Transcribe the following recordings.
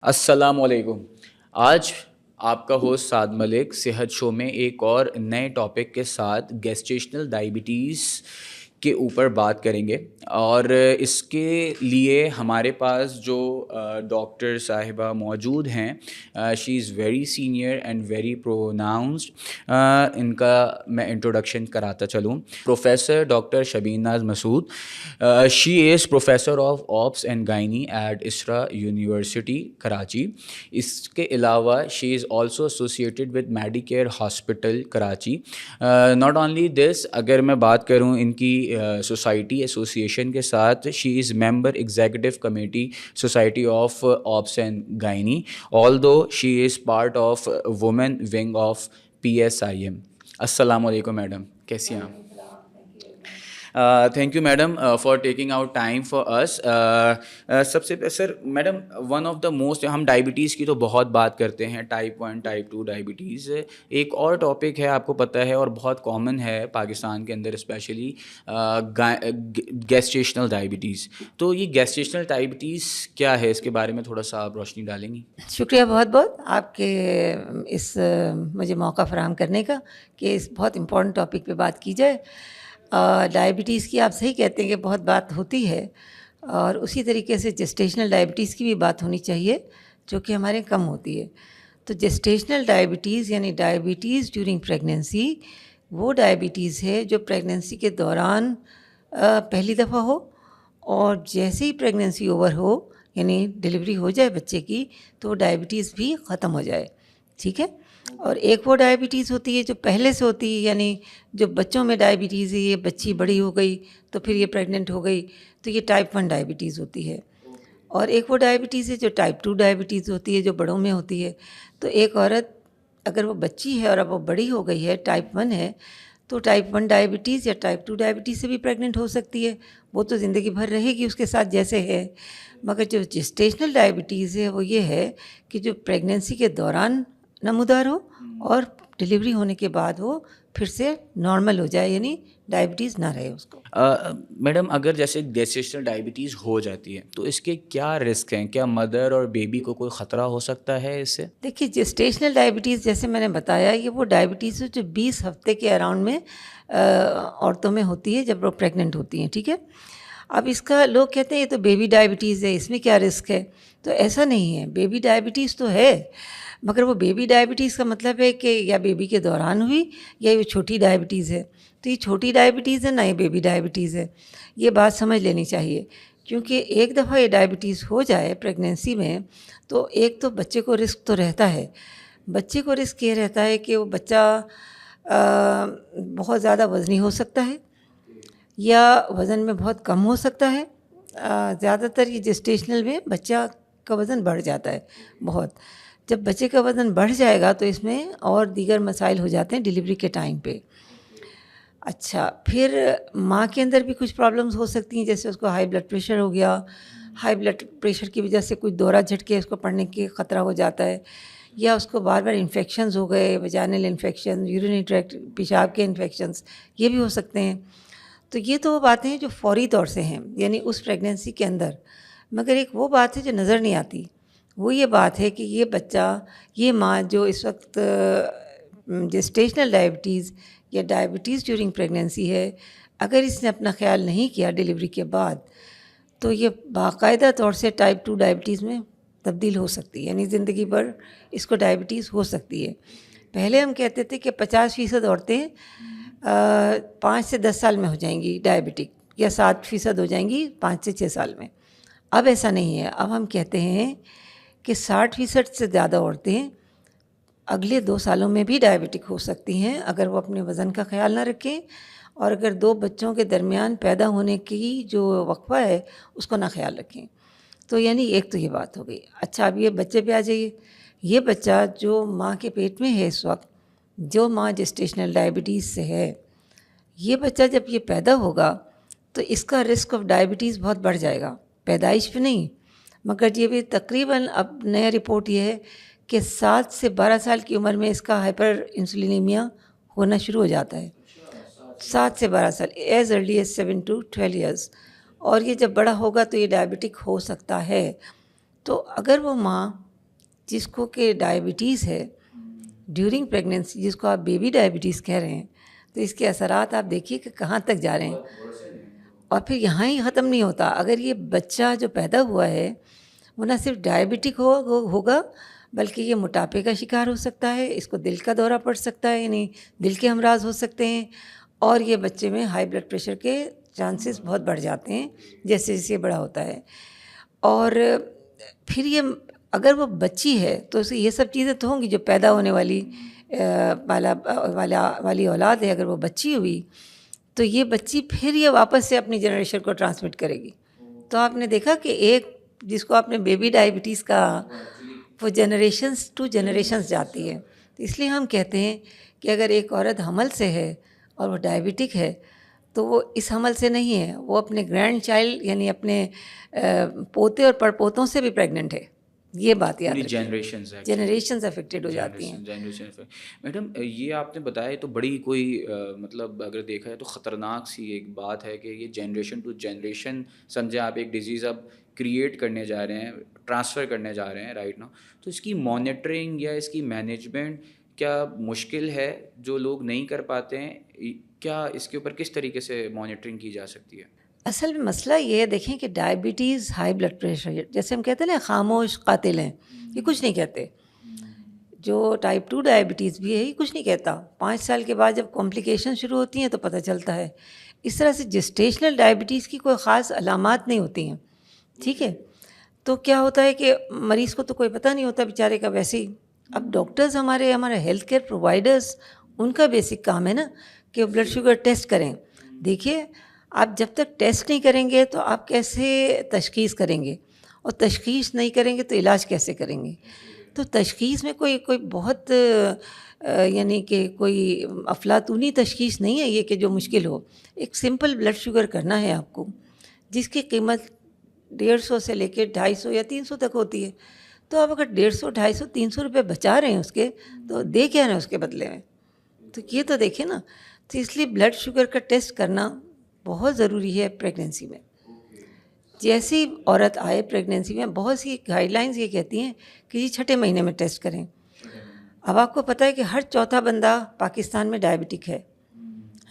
السلام علیکم. آج آپ کا ہوسٹ سعد ملک صحت شو میں ایک اور نئے ٹاپک کے ساتھ گیسٹیشنل ڈائبٹیز کے اوپر بات کریں گے. اور اس کے لیے ہمارے پاس جو ڈاکٹر صاحبہ موجود ہیں, she is very senior and very pronounced. ان کا میں انٹروڈکشن کراتا چلوں. Professor doctor Shabeen Naz Masood, she is professor of obs and gynae at Isra university Karachi. اس کے علاوہ she is also associated with Medicare hospital Karachi. Not only this, اگر میں بات کروں ان کی سوسائٹی ایسوسیشن کے ساتھ, she is member executive committee society of obs and gynae, although she is part of women wing of PSIM. السلام علیکم madam, کیسی ہیں آپ؟ Thank you madam for taking out time for us. سب سے sir madam, one of the most, ہم diabetes کی تو بہت بات کرتے ہیں, ٹائپ 1 ٹائپ 2 ڈائبٹیز. ایک اور ٹاپک ہے, آپ کو پتہ ہے, اور بہت کامن ہے پاکستان کے اندر اسپیشلی, گیسٹیشنل ڈائبٹیز. تو یہ گیسٹیشنل ڈائبٹیز کیا ہے, اس کے بارے میں تھوڑا سا آپ روشنی ڈالیں گی؟ شکریہ بہت بہت آپ کے اس مجھے موقع فراہم کرنے کا کہ اس بہت امپورٹنٹ ٹاپک پہ بات کی جائے. ڈائبٹیز کی آپ صحیح کہتے ہیں کہ بہت بات ہوتی ہے, اور اسی طریقے سے جسٹیشنل ڈائبٹیز کی بھی بات ہونی چاہیے جو کہ ہمارے کم ہوتی ہے. تو جسٹیشنل ڈائبٹیز یعنی ڈائبٹیز ڈیورنگ پریگننسی, وہ ڈائبٹیز ہے جو پریگننسی کے دوران پہلی دفعہ ہو, اور جیسے ہی پریگننسی اوور ہو یعنی ڈلیوری ہو جائے بچے کی, تو ڈائبٹیز بھی ختم ہو جائے. ٹھیک ہے. اور ایک وہ ڈائبٹیز ہوتی ہے جو پہلے سے ہوتی ہے, یعنی جو بچوں میں ڈائبٹیز ہے, یہ بچی بڑی ہو گئی تو پھر یہ پریگننٹ ہو گئی, تو یہ ٹائپ 1 ڈائبٹیز ہوتی ہے. اور ایک وہ ڈائبٹیز ہے جو ٹائپ 2 ڈائبٹیز ہوتی ہے, جو بڑوں میں ہوتی ہے. تو ایک عورت اگر وہ بچی ہے اور اب وہ بڑی ہو گئی ہے, ٹائپ 1 ہے, تو ٹائپ 1 ڈائبٹیز یا ٹائپ 2 ڈائبٹیز سے بھی پریگننٹ ہو سکتی ہے. وہ تو زندگی بھر رہے گی اس کے ساتھ جیسے ہے. مگر جو جسٹیشنل ڈائبٹیز ہے وہ یہ ہے کہ جو پریگننسی کے دوران نمودار ہو اور ڈلیوری ہونے کے بعد وہ پھر سے نارمل ہو جائے, یعنی ڈائبٹیز نہ رہے اس کو. میڈم, اگر جیسے گیسٹیشنل ڈائبٹیز ہو جاتی ہے تو اس کے کیا رسک ہیں؟ کیا مدر اور بیبی کو کوئی خطرہ ہو سکتا ہے اس سے؟ دیکھیے, جسٹیشنل ڈائبٹیز جیسے میں نے بتایا, یہ وہ ڈائبٹیز ہے جو 20 ہفتے کے اراؤنڈ میں عورتوں میں ہوتی ہے جب وہ پریگننٹ ہوتی ہیں. ٹھیک ہے. اب اس کا لوگ کہتے ہیں یہ تو بیبی ڈائبٹیز ہے, اس میں کیا رسک ہے؟ تو ایسا نہیں ہے. بیبی ڈائبٹیز تو ہے, مگر وہ بیبی ڈائبٹیز کا مطلب ہے کہ یا بیبی کے دوران ہوئی یا یہ چھوٹی ڈائبٹیز ہے. تو یہ چھوٹی ڈائبٹیز ہے, نہ یہ بیبی ڈائبٹیز ہے. یہ بات سمجھ لینی چاہیے, کیونکہ ایک دفعہ یہ ڈائبٹیز ہو جائے پریگننسی میں, تو ایک تو بچے کو رسک تو رہتا ہے. بچے کو رسک یہ رہتا ہے کہ وہ بچہ بہت زیادہ وزنی ہو سکتا ہے, یا وزن میں بہت کم ہو سکتا ہے. زیادہ تر یہ جسٹیشنل میں بچہ کا وزن بڑھ جاتا ہے بہت. جب بچے کا وزن بڑھ جائے گا تو اس میں اور دیگر مسائل ہو جاتے ہیں ڈلیوری کے ٹائم پہ. اچھا, پھر ماں کے اندر بھی کچھ پرابلمز ہو سکتی ہیں, جیسے اس کو ہائی بلڈ پریشر ہو گیا. ہائی بلڈ پریشر کی وجہ سے کچھ دورہ جھٹکے اس کو پڑنے کی خطرہ ہو جاتا ہے, یا اس کو بار بار انفیکشنز ہو گئے, ویجینل انفیکشن, یورینری ٹریکٹ, پیشاب کے انفیکشنز, یہ بھی ہو سکتے ہیں. تو یہ تو وہ باتیں ہیں جو فوری طور سے ہیں, یعنی اس پریگننسی کے اندر. مگر ایک وہ بات ہے جو نظر نہیں آتی, وہ یہ بات ہے کہ یہ بچہ, یہ ماں جو اس وقت جسٹیشنل ڈائبٹیز یا ڈائبٹیز ڈیورنگ پریگننسی ہے, اگر اس نے اپنا خیال نہیں کیا ڈلیوری کے بعد, تو یہ باقاعدہ طور سے ٹائپ 2 ڈائبٹیز میں تبدیل ہو سکتی ہے, یعنی زندگی بھر اس کو ڈائبٹیز ہو سکتی ہے. پہلے ہم کہتے تھے کہ 50% عورتیں 5 سے 10 سال میں ہو جائیں گی ڈائبٹک, یا 7% ہو جائیں گی 5 سے 6 سال میں. اب ایسا نہیں ہے. اب ہم کہتے ہیں کہ 60% سے زیادہ عورتیں اگلے 2 سالوں میں بھی ڈائبٹک ہو سکتی ہیں, اگر وہ اپنے وزن کا خیال نہ رکھیں, اور اگر 2 بچوں کے درمیان پیدا ہونے کی جو وقفہ ہے اس کو نہ خیال رکھیں. تو یعنی ایک تو یہ بات ہو گئی. اچھا, اب یہ بچے پہ آ جائیے. یہ بچہ جو ماں کے پیٹ میں ہے اس وقت, جو ماں جسٹیشنل ڈائبٹیز سے ہے, یہ بچہ جب یہ پیدا ہوگا تو اس کا رسک آف ڈائبٹیز بہت بڑھ جائے گا. پیدائش پہ نہیں, مگر یہ بھی تقریباً اب نیا رپورٹ یہ ہے کہ 7 سے 12 سال کی عمر میں اس کا ہائپر انسولینیمیا ہونا شروع ہو جاتا ہے. 7 سے 12 سال, as early as 7 to 12 years. اور یہ جب بڑا ہوگا تو یہ ڈائبٹک ہو سکتا ہے. تو اگر وہ ماں جس کو کہ ڈائبٹیز ہے ڈیورنگ پریگننسی، جس کو آپ بیبی ڈائبٹیز کہہ رہے ہیں، تو اس کے اثرات آپ دیکھیے کہ کہاں تک جا رہے ہیں، اور پھر یہاں ہی ختم نہیں ہوتا. اگر یہ بچہ جو پیدا ہوا ہے وہ نہ صرف ڈائبٹک ہوگا بلکہ یہ موٹاپے کا شکار ہو سکتا ہے، اس کو دل کا دورہ پڑ سکتا ہے، یعنی دل کے امراض ہو سکتے ہیں، اور یہ بچے میں ہائی بلڈ پریشر کے چانسز بہت بڑھ جاتے ہیں جیسے جیسے بڑا ہوتا ہے. اور پھر یہ اگر وہ بچی ہے تو اسے یہ سب چیزیں تو ہوں گی جو پیدا ہونے والی والی اولاد ہے. اگر وہ بچی ہوئی تو یہ بچی پھر یہ واپس سے اپنی جنریشن کو ٹرانسمٹ کرے گی. تو آپ نے دیکھا کہ ایک جس کو آپ نے بیبی ڈائبٹیز کا، وہ جنریشنز ٹو جنریشنز جاتی ہے. تو اس لیے ہم کہتے ہیں کہ اگر ایک عورت حمل سے ہے اور وہ ڈائبٹک ہے تو وہ اس حمل سے نہیں ہے، وہ اپنے گرینڈ چائلڈ یعنی اپنے پوتے اور پڑ پوتوں سے بھی پریگننٹ ہے. یہ بات یاد رکھیں، جنریشنز افیکٹڈ ہو جاتی ہیں. میڈم یہ آپ نے بتایا تو بڑی کوئی مطلب اگر دیکھا ہے تو خطرناک سی ایک بات ہے کہ یہ جنریشن ٹو جنریشن سمجھے آپ ایک ڈیزیز اب کریٹ کرنے جا رہے ہیں، ٹرانسفر کرنے جا رہے ہیں رائٹ نا. تو اس کی مانیٹرنگ یا اس کی مینجمنٹ کیا مشکل ہے جو لوگ نہیں کر پاتے ہیں؟ کیا اس کے اوپر کس طریقے سے مانیٹرنگ کی جا سکتی ہے؟ اصل میں مسئلہ یہ ہے، دیکھیں کہ ڈائبٹیز، ہائی بلڈ پریشر، جیسے ہم کہتے ہیں نا خاموش قاتل ہیں، یہ کچھ نہیں کہتے. جو ٹائپ 2 ڈائبٹیز بھی ہے یہ کچھ نہیں کہتا. 5 سال کے بعد جب کمپلیکیشن شروع ہوتی ہیں تو پتہ چلتا ہے. اس طرح سے جسٹیشنل ڈائبٹیز کی کوئی خاص علامات نہیں ہوتی ہیں. ٹھیک ہے، تو کیا ہوتا ہے کہ مریض کو تو کوئی پتہ نہیں ہوتا بیچارے کا ویسے ہی. اب ڈاکٹرز ہمارے ہیلتھ کیئر پرووائڈرز، ان کا بیسک کام ہے نا کہ وہ بلڈ شوگر ٹیسٹ کریں. دیکھیے آپ جب تک ٹیسٹ نہیں کریں گے تو آپ کیسے تشخیص کریں گے، اور تشخیص نہیں کریں گے تو علاج کیسے کریں گے. تو تشخیص میں کوئی بہت یعنی کہ کوئی افلاطونی تشخیص نہیں ہے یہ کہ جو مشکل ہو. ایک سمپل بلڈ شوگر کرنا ہے آپ کو، جس کی قیمت 150 سے لے کے 250 یا 300 تک ہوتی ہے. تو آپ اگر 150 250 300 روپے بچا رہے ہیں اس کے، تو دے کیا رہے ہیں اس کے بدلے میں؟ تو یہ تو دیکھیں نا. تو اس لیے بلڈ شوگر کا ٹیسٹ کرنا بہت ضروری ہے پریگننسی میں. جیسی عورت آئے پریگننسی میں، بہت سی گائیڈ لائنز یہ کہتی ہیں کہ یہ 6 مہینے میں ٹیسٹ کریں. اب آپ کو پتہ ہے کہ ہر چوتھا بندہ پاکستان میں ڈائبٹک ہے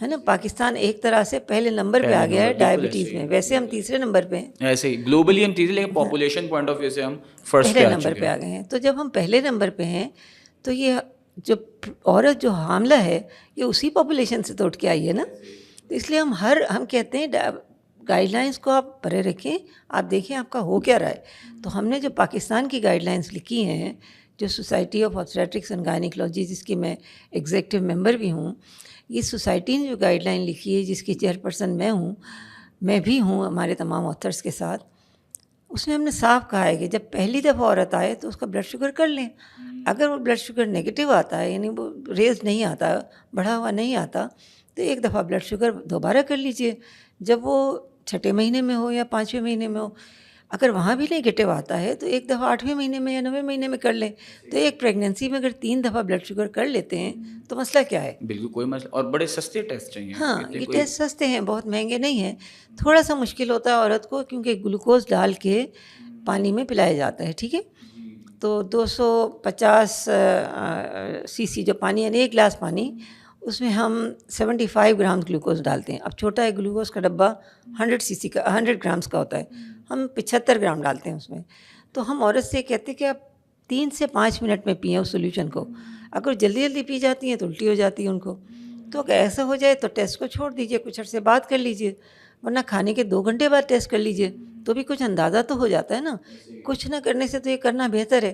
نا. پاکستان ایک طرح سے پہلے نمبر پہ آ گیا ہے ڈائبٹیز میں. ویسے ہم تیسرے نمبر پہ ہیں، ایسے ہی گلوبلی ہم تیسرے، لیکن پاپولیشن پوائنٹ آف ویو سے ہم فرسٹ پہلے نمبر پہ آ گئے ہیں. تو جب ہم پہلے نمبر پہ ہیں تو یہ جو عورت جو حاملہ ہے یہ اسی پاپولیشن سے تو اٹھ کے آئی ہے نا. تو اس لیے ہم کہتے ہیں گائیڈ لائنس کو آپ پرے رکھیں، آپ دیکھیں آپ کا ہو کیا رہا ہے. تو ہم نے جو پاکستان کی گائیڈ لائنس لکھی ہیں، جو سوسائٹی آف آبسٹریٹکس اینڈ گائنیکولوجی جس کی میں ایگزیکٹو ممبر بھی ہوں، یہ سوسائٹی نے جو گائیڈ لائن لکھی ہے جس کی چیئرپرسن میں بھی ہوں ہمارے تمام آتھرس کے ساتھ، اس میں ہم نے صاف کہا ہے کہ جب پہلی دفعہ عورت آئے تو اس کا بلڈ شوگر کر لیں. اگر وہ بلڈ شوگر نیگیٹو آتا ہے، یعنی وہ ریز نہیں آتا، بڑھا ہوا نہیں آتا، تو ایک دفعہ بلڈ شوگر دوبارہ کر لیجئے، جب وہ 6 مہینے میں ہو یا 5ویں مہینے میں ہو. اگر وہاں بھی نیگیٹو آتا ہے تو ایک دفعہ 8ویں مہینے میں یا 9ویں مہینے میں کر لیں. تو ایک پریگننسی میں اگر 3 دفعہ بلڈ شوگر کر لیتے ہیں تو مسئلہ کیا ہے؟ بالکل کوئی مسئلہ، اور بڑے سستے ٹیسٹ ہیں. ہاں یہ ٹیسٹ سستے ہیں، بہت مہنگے نہیں ہیں. تھوڑا سا مشکل ہوتا ہے عورت کو کیونکہ گلوکوز ڈال کے پانی میں پلایا جاتا ہے. ٹھیک ہے، تو 250 cc جو پانی، یعنی 1 گلاس پانی، اس میں ہم 75 گرامز گلوکوز ڈالتے ہیں. اب چھوٹا ہے گلوکوز کا ڈبہ 100 cc کا 100 گرامز کا ہوتا ہے، ہم 75 گرام ڈالتے ہیں اس میں. تو ہم عورت سے کہتے ہیں کہ آپ 3 سے 5 منٹ میں پئیں اس سولوشن کو. اگر جلدی جلدی پی جاتی ہیں تو الٹی ہو جاتی ہے ان کو. تو اگر ایسا ہو جائے تو ٹیسٹ کو چھوڑ دیجئے، کچھ عرصے بعد کر لیجئے، ورنہ کھانے کے 2 گھنٹے بعد ٹیسٹ کر لیجئے تو بھی کچھ اندازہ تو ہو جاتا ہے نا. کچھ نہ کرنے سے تو یہ کرنا بہتر ہے.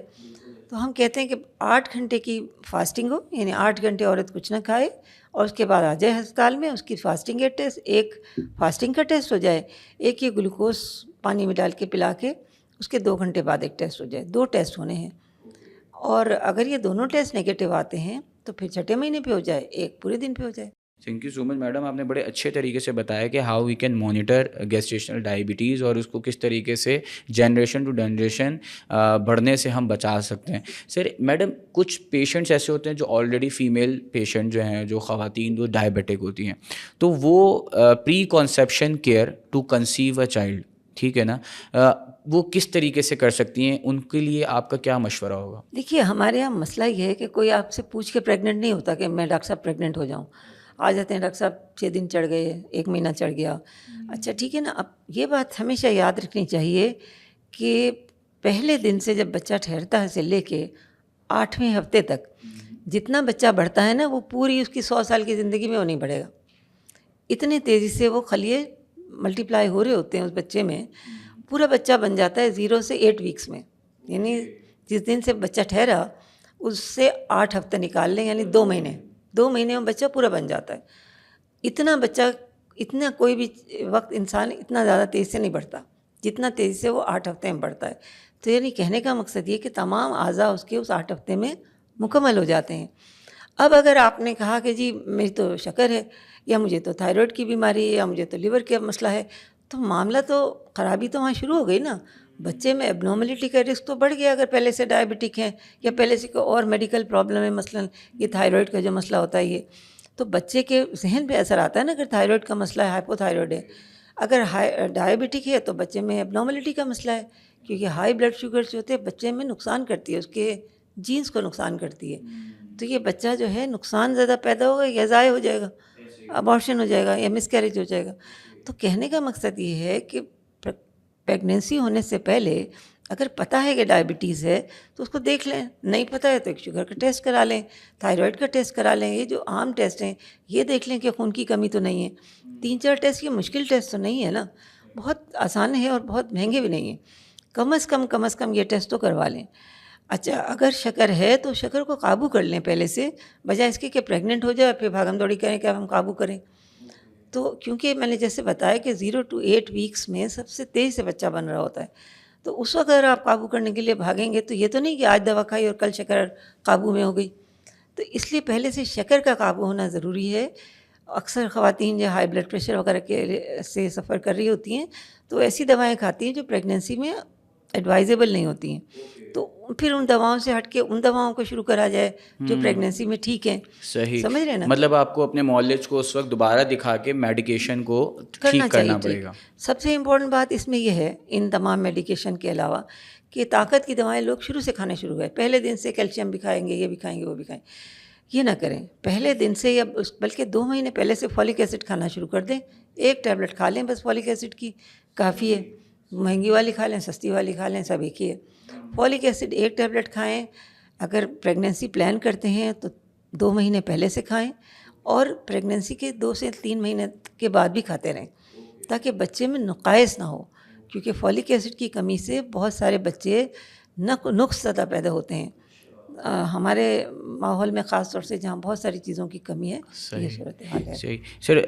تو ہم کہتے ہیں کہ 8 گھنٹے کی فاسٹنگ ہو، یعنی 8 گھنٹے عورت کچھ نہ کھائے اور اس کے بعد آ جائے ہسپتال میں. اس کی فاسٹنگ کا ٹیسٹ، ایک فاسٹنگ کا ٹیسٹ ہو جائے، ایک یہ گلوکوز پانی میں ڈال کے پلا کے اس کے 2 گھنٹے بعد ایک ٹیسٹ ہو جائے. 2 ٹیسٹ ہونے ہیں، اور اگر یہ دونوں ٹیسٹ نیگیٹو آتے ہیں تو پھر 6 مہینے پہ ہو جائے، ایک پورے دن پہ ہو جائے. Thank you so much madam, آپ نے بڑے اچھے طریقے سے بتایا کہ how we can monitor gestational diabetes اور اس کو کس طریقے سے جنریشن ٹو جنریشن بڑھنے سے ہم بچا سکتے ہیں. سر میڈم کچھ پیشنٹس ایسے ہوتے ہیں جو آلریڈی فیمیل پیشنٹ جو ہیں، جو خواتین جو ڈائبیٹک ہوتی ہیں، تو وہ preconception care to conceive a child, ٹھیک ہے نا, وہ کس طریقے سے کر سکتی ہیں, ان کے لیے آپ کا کیا مشورہ ہوگا؟ دیکھیے ہمارے یہاں مسئلہ یہ ہے کہ کوئی آپ سے پوچھ کے پریگننٹ نہیں ہوتا کہ میں ڈاکٹر صاحب پریگننٹ ہو جاؤں. آ جاتے ہیں ڈاکٹر صاحب 6 دن چڑھ گئے, 1 مہینہ چڑھ گیا. اچھا ٹھیک ہے نا. اب یہ بات ہمیشہ یاد رکھنی چاہیے کہ پہلے دن سے جب بچہ ٹھہرتا ہے سے لے کے 8ویں ہفتے تک جتنا بچہ بڑھتا ہے نا, وہ پوری اس کی 100 سال کی زندگی میں وہ نہیں بڑھے گا. اتنے تیزی سے وہ خلیے ملٹیپلائی ہو رہے ہوتے ہیں اس بچے میں. پورا بچہ بن جاتا ہے 0 سے 8 ویکس میں. یعنی جس دن سے بچہ ٹھہرا اس سے 8 ہفتے نکال لیں, یعنی 2 مہینے. 2 مہینے میں بچہ پورا بن جاتا ہے. اتنا بچہ, اتنا کوئی بھی وقت انسان اتنا زیادہ تیزی سے نہیں بڑھتا جتنا تیزی سے وہ 8 ہفتے میں بڑھتا ہے. تو یعنی کہنے کا مقصد یہ کہ تمام اعضاء اس کے اس 8 ہفتے میں مکمل ہو جاتے ہیں. اب اگر آپ نے کہا کہ جی میری تو شکر ہے, یا مجھے تو تھائرائڈ کی بیماری ہے, یا مجھے تو لیور کا مسئلہ ہے, تو معاملہ تو خرابی تو وہاں شروع ہو گئی نا. بچے میں ابنارملٹی کا رسک تو بڑھ گیا اگر پہلے سے ڈائبٹک ہیں یا پہلے سے کوئی اور میڈیکل پرابلم ہے, مثلا یہ تھائرائڈ کا جو مسئلہ ہوتا ہے یہ, تو بچے کے ذہن پہ اثر آتا ہے نا. اگر تھائرائڈ کا مسئلہ ہے, ہائپو تھائرائڈ ہے, اگر ڈائبٹک ہے تو بچے میں ابنارملٹی کا مسئلہ ہے, کیونکہ ہائی بلڈ شوگر جو ہوتے ہیں بچے میں نقصان کرتی ہے, اس کے جینس کو نقصان کرتی ہے. تو یہ بچہ جو ہے نقصان زیادہ پیدا ہوگا یا ضائع ہو جائے گا, ابارشن ہو جائے گا یا مس کیریج ہو جائے گا. تو کہنے کا مقصد یہ ہے کہ پریگنینسی ہونے سے پہلے اگر پتہ ہے کہ ڈائبٹیز ہے تو اس کو دیکھ لیں, نہیں پتہ ہے تو ایک شوگر کا ٹیسٹ کرا لیں, تھائرائڈ کا ٹیسٹ کرا لیں. یہ جو عام ٹیسٹ ہیں یہ دیکھ لیں کہ خون کی کمی تو نہیں ہے. 3-4 ٹیسٹ, یہ مشکل ٹیسٹ تو نہیں ہے نا, بہت آسان ہے اور بہت مہنگے بھی نہیں ہیں. کم از کم یہ ٹیسٹ تو کروا لیں. اچھا اگر شکر ہے تو شکر کو قابو کر لیں پہلے سے, بجائے اس کے کہ پریگننٹ ہو جائے پھر بھاگم دوڑی کریں کہ اب ہم قابو کریں. تو کیونکہ میں نے جیسے بتایا کہ 0 to 8 ویکس میں سب سے تیز سے بچہ بن رہا ہوتا ہے, تو اس وقت اگر آپ قابو کرنے کے لیے بھاگیں گے تو یہ تو نہیں کہ آج دوا کھائی اور کل شکر قابو میں ہو گئی. تو اس لیے پہلے سے شکر کا قابو ہونا ضروری ہے. اکثر خواتین جو ہائی بلڈ پریشر وغیرہ کے سے سفر کر رہی ہوتی ہیں تو ایسی دوائیں کھاتی ہیں جو پریگنینسی میں ایڈوائزیبل نہیں ہوتی ہیں, تو پھر ان دواؤں سے ہٹ کے ان دواؤں کو شروع کرا جائے جو پریگنینسی میں ٹھیک ہیں. صحیح, سمجھ رہے ہیں نا. مطلب آپ کو اپنے معالج کو اس وقت دوبارہ دکھا کے میڈیکیشن کو ٹھیک کرنا پڑے گا. سب سے امپورٹنٹ بات اس میں یہ ہے ان تمام میڈیکیشن کے علاوہ کہ طاقت کی دوائیں لوگ شروع سے کھانے شروع ہوئے, پہلے دن سے کیلشیم بھی کھائیں گے, یہ بھی کھائیں گے, وہ بھی کھائیں گے. یہ نہ کریں پہلے دن سے, یا بلکہ 2 مہینے پہلے سے فولک ایسڈ کھانا شروع کر دیں. 1 ٹیبلٹ کھا لیں بس فولک ایسڈ کی, کافی ہے. مہنگی والی کھا لیں, سستی والی کھا لیں, سب ایک ہی ہے. فولک ایسڈ 1 ٹیبلٹ کھائیں. اگر پریگنینسی پلان کرتے ہیں تو 2 مہینے پہلے سے کھائیں, اور پریگنینسی کے 2 سے 3 مہینے کے بعد بھی کھاتے رہیں تاکہ بچے میں نقائص نہ ہو. کیونکہ فولک ایسڈ کی کمی سے بہت سارے بچے نقص زیادہ پیدا ہوتے ہیں. ہمارے ماحول میں خاص طور سے جہاں بہت ساری چیزوں کی کمی ہے, یہ صورت حال ہے. صحیح سر,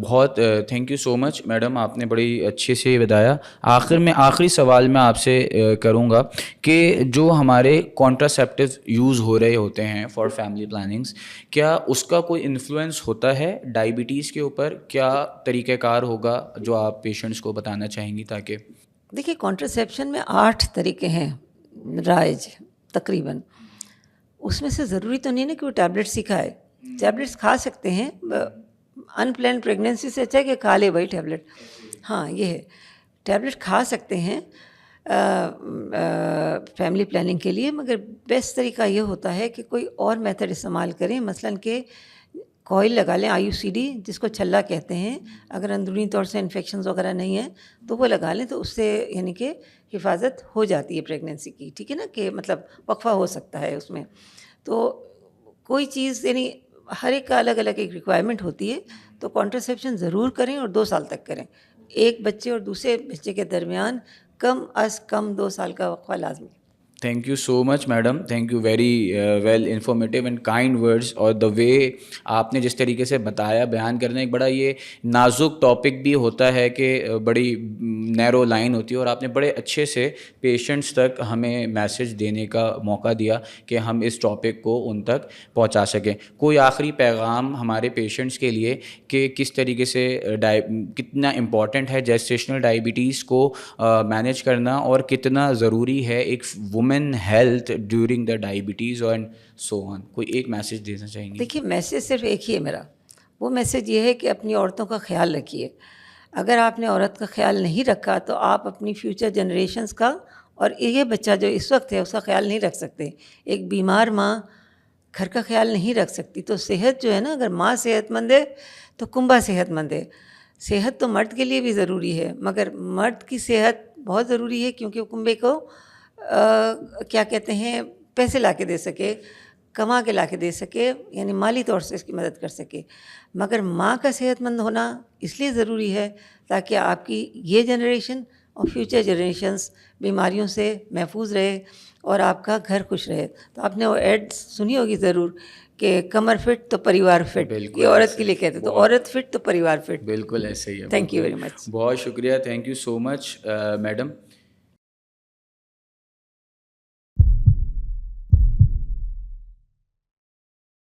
بہت thank you so much madam, آپ نے بڑی اچھے سے بتایا. آخر میں آخری سوال میں آپ سے کروں گا کہ جو ہمارے کانٹراسیپٹیو یوز ہو رہے ہوتے ہیں فار فیملی پلاننگس, کیا اس کا کوئی انفلوئنس ہوتا ہے ڈائبٹیز کے اوپر؟ کیا طریقہ کار ہوگا جو آپ پیشنٹس کو بتانا چاہیں گی تاکہ؟ دیکھیے کانٹرسیپشن میں 8 طریقے ہیں رائج تقریباً. اس میں سے ضروری تو نہیں نا کہ وہ ٹیبلٹس ہی کھائے. ٹیبلٹس کھا سکتے ہیں, ان پلان پریگنینسی سے اچھا ہے کہ کھا لے بھائی ٹیبلٹ. ہاں یہ ہے, ٹیبلٹ کھا سکتے ہیں فیملی پلاننگ کے لیے, مگر بیسٹ طریقہ یہ ہوتا ہے کہ کوئی اور میتھڈ استعمال کریں. مثلاً کہ کوئل لگا لیں, IUCD جس کو چھلا کہتے ہیں. اگر اندرونی طور سے انفیکشنز وغیرہ نہیں ہیں تو وہ لگا لیں, تو اس سے یعنی کہ حفاظت ہو جاتی ہے پریگنینسی کی. ٹھیک ہے نا, کہ مطلب وقفہ ہو سکتا ہے اس میں. تو کوئی چیز یعنی ہر ایک کا الگ الگ ایک ریکوائرمنٹ ہوتی ہے, تو کانٹرسیپشن ضرور کریں اور 2 سال تک کریں. ایک بچے اور دوسرے بچے کے درمیان کم از کم 2 سال کا وقفہ لازمی. Thank you so much madam, thank you very well informative and kind words. اور دا وے آپ نے جس طریقے سے بتایا, بیان کرنا ایک بڑا یہ نازک ٹاپک بھی ہوتا ہے کہ بڑی نیرو لائن ہوتی ہے, اور آپ نے بڑے اچھے سے پیشنٹس تک ہمیں میسج دینے کا موقع دیا کہ ہم اس ٹاپک کو ان تک پہنچا سکیں. کوئی آخری پیغام ہمارے پیشنٹس کے لیے کہ کس طریقے سے کتنا امپورٹنٹ ہے جیسٹیشنل ڈائبٹیز کو مینیج کرنا, اور کتنا ضروری ہے ایک woman health during the diabetes and so on. کوئی ایک میسج دینا چاہیں گے؟ دیکھیے میسج صرف ایک ہی ہے میرا. وہ میسج یہ ہے کہ اپنی عورتوں کا خیال رکھیے. اگر آپ نے عورت کا خیال نہیں رکھا تو آپ اپنی فیوچر جنریشنز کا اور یہ بچہ جو اس وقت ہے اس کا خیال نہیں رکھ سکتے. ایک بیمار ماں گھر کا خیال نہیں رکھ سکتی. تو صحت جو ہے نا، اگر ماں صحت مند ہے تو کنبہ صحت مند ہے. صحت تو مرد کے لیے بھی ضروری ہے، مگر مرد کی صحت بہت ضروری ہے کیونکہ وہ کنبے کو کیا کہتے ہیں پیسے لا کے دے سکے، کما کے لا کے دے سکے، یعنی مالی طور سے اس کی مدد کر سکے. مگر ماں کا صحت مند ہونا اس لیے ضروری ہے تاکہ آپ کی یہ جنریشن اور فیوچر جنریشنز بیماریوں سے محفوظ رہے اور آپ کا گھر خوش رہے. تو آپ نے وہ ایڈ سنی ہوگی ضرور کہ کمر فٹ تو پریوار فٹ. بالکل یہ عورت ایسے کے لیے کہتے تو بہت عورت فٹ تو پریوار فٹ. بالکل ایسے ہی ہے. Thank you very much. بہت شکریہ. Thank you so much madam.